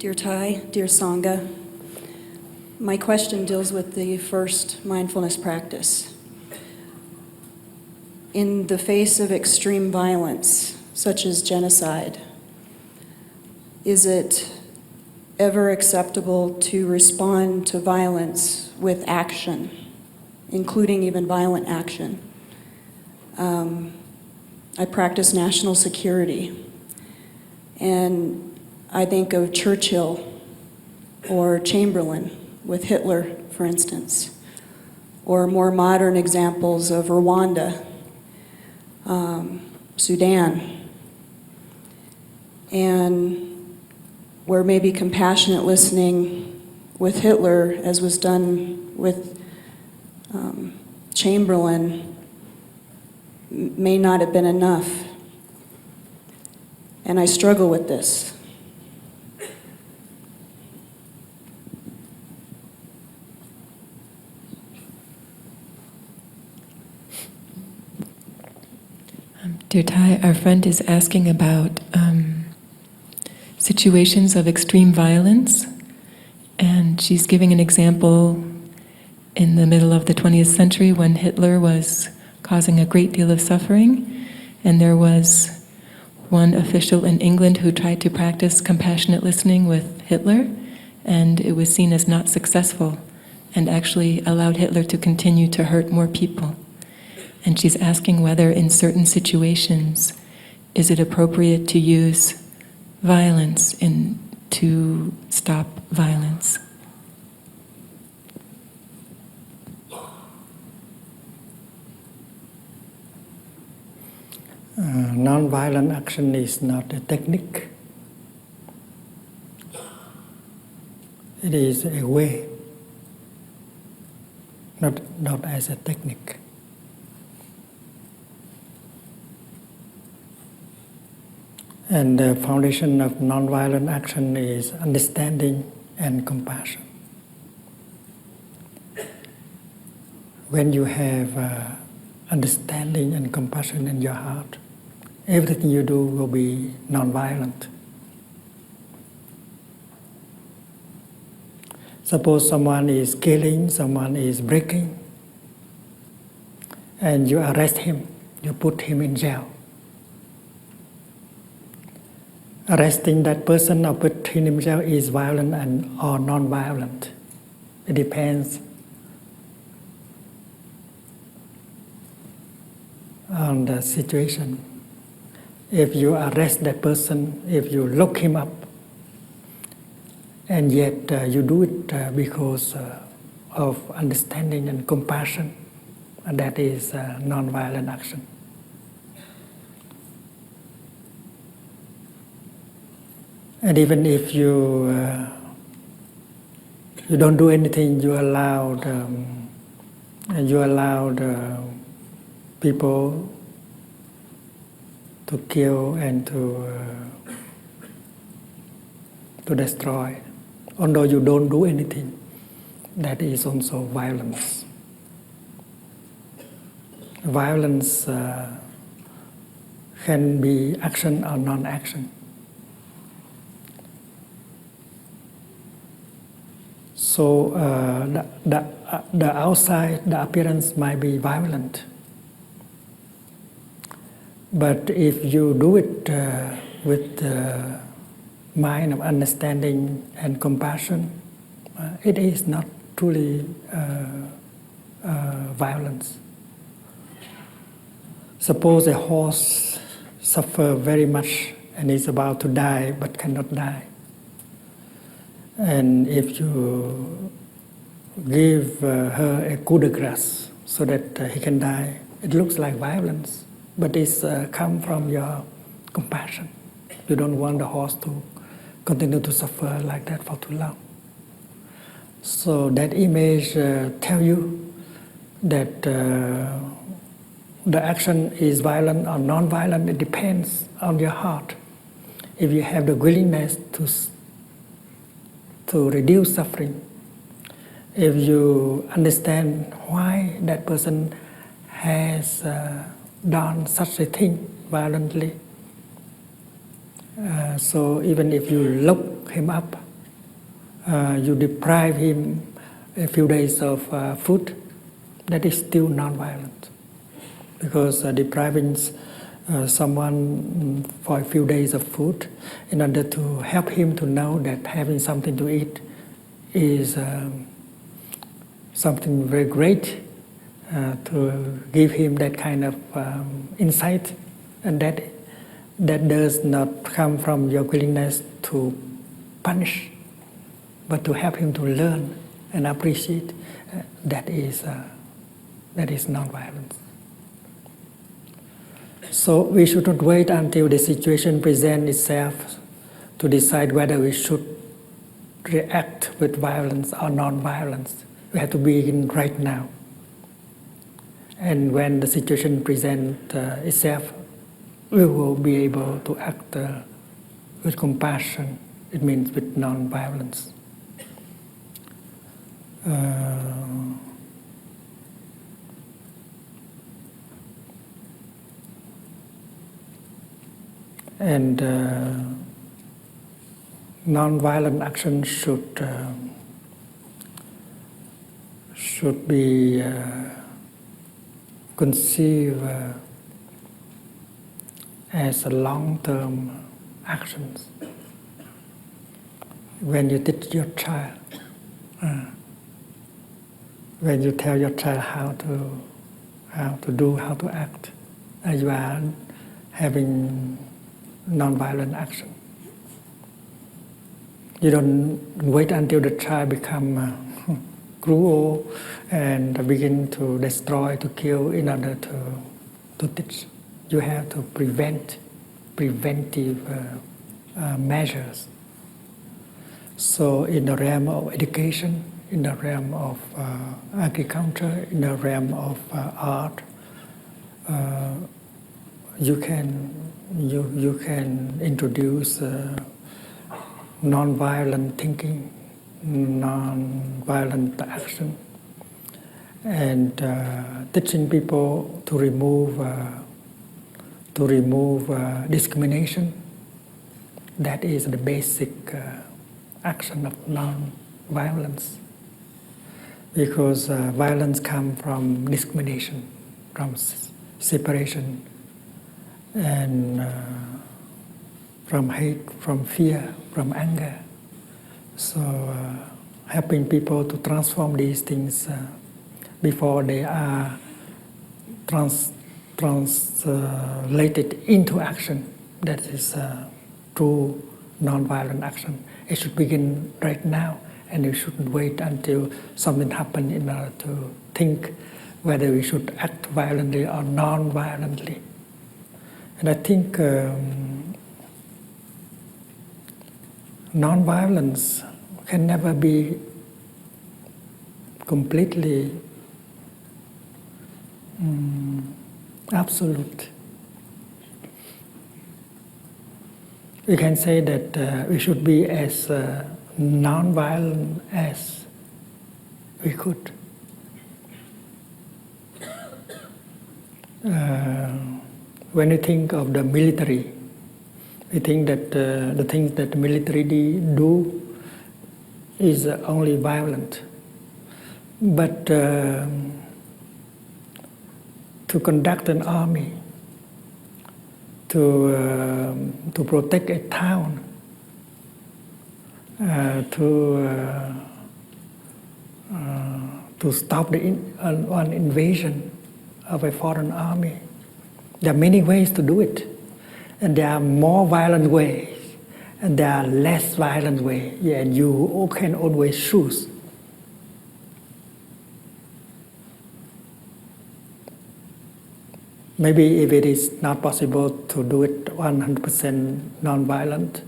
Dear Thai, dear Sangha, my question deals with the first mindfulness practice. In the face of extreme violence, such as genocide, is it ever acceptable to respond to violence with action, including even violent action? I practice national security, and I think of Churchill or Chamberlain with Hitler, for instance, or more modern examples of Rwanda, Sudan, and where maybe compassionate listening with Hitler, as was done with Chamberlain, may not have been enough. And I struggle with this. Dear Thai, our friend is asking about situations of extreme violence, and she's giving an example in the middle of the 20th century when Hitler was causing a great deal of suffering, and there was one official in England who tried to practice compassionate listening with Hitler, and it was seen as not successful and actually allowed Hitler to continue to hurt more people. And she's asking whether in certain situations is it appropriate to use violence to stop violence. Non-violent action is not a technique. It is a way, not as a technique. And the foundation of non-violent action is understanding and compassion. When you have understanding and compassion in your heart, everything you do will be non-violent. Suppose someone is killing, someone is breaking, and you arrest him, you put him in jail. Arresting that person or putting him in jail is violent or non-violent. It depends on the situation. If you arrest that person, if you lock him up, and yet you do it because of understanding and compassion, that is non-violent action. And even if you don't do anything, you allowed people to kill and to destroy. Although you don't do anything, that is also violence. Violence can be action or non-action. So the outside, the appearance might be violent. But if you do it with the mind of understanding and compassion, it is not truly violence. Suppose a horse suffers very much and is about to die but cannot die. And if you give her a coup de grace so that he can die, it looks like violence, but it's come from your compassion. You don't want the horse to continue to suffer like that for too long. So that image tells you that the action is violent or non-violent. It depends on your heart. If you have the willingness to reduce suffering, if you understand why that person has done such a thing violently, so even if you lock him up you deprive him a few days of food, that is still non-violent. Because depriving someone for a few days of food in order to help him to know that having something to eat is something very great, to give him that kind of insight, and that does not come from your willingness to punish, but to help him to learn and appreciate, that is non-violence. So we should not wait until the situation presents itself to decide whether we should react with violence or non-violence. We have to begin right now. And when the situation presents itself, we will be able to act with compassion. It means with non-violence. And non-violent action should be conceived as a long-term actions. When you teach your child, when you tell your child how to do, how to act, you are having non-violent action. You don't wait until the child become cruel and begin to destroy, to kill in order to teach. You have to preventive measures. So in the realm of education, in the realm of agriculture, in the realm of art, you can introduce non-violent thinking, non-violent action, and teaching people to remove discrimination. That is the basic action of non-violence, because violence comes from discrimination, from separation, and from hate, from fear, from anger. So helping people to transform these things before they are translated into action, that is true non-violent action. It should begin right now, and you shouldn't wait until something happens in order to think whether we should act violently or non-violently. And I think non-violence can never be completely absolute. We can say that we should be as non-violent as we could. When you think of the military, we think that the things that the military do is only violent. But to conduct an army, to protect a town, to stop an invasion of a foreign army, there are many ways to do it. And there are more violent ways, and there are less violent ways. Yeah, and you can always choose. Maybe if it is not possible to do it 100% non-violent,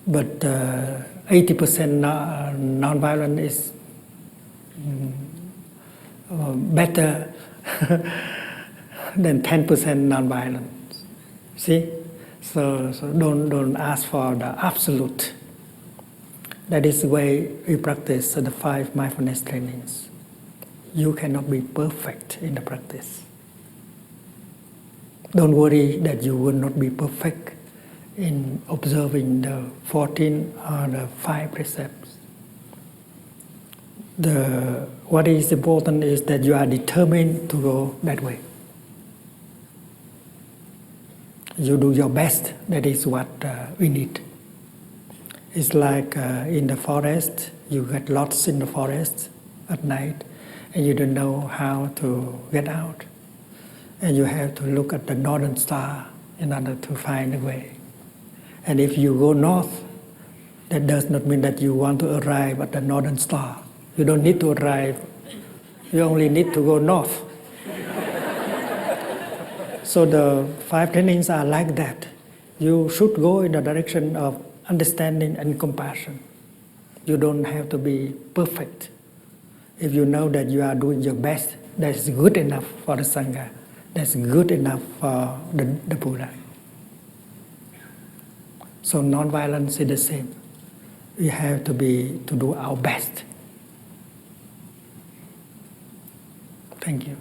but 80% non-violent is better than 10% non-violent. See? So don't ask for the absolute. That is the way we practice the 5 mindfulness trainings. You cannot be perfect in the practice. Don't worry that you will not be perfect in observing the 14 or the 5 precepts. What is important is that you are determined to go that way. You do your best. That is what we need. It's like in the forest, you get lost in the forest at night, and you don't know how to get out. And you have to look at the northern star in order to find a way. And if you go north, that does not mean that you want to arrive at the northern star. You don't need to arrive. You only need to go north. So the 5 trainings are like that. You should go in the direction of understanding and compassion. You don't have to be perfect. If you know that you are doing your best, that's good enough for the Sangha. That's good enough for the Buddha. So non-violence is the same. We have to do our best. Thank you.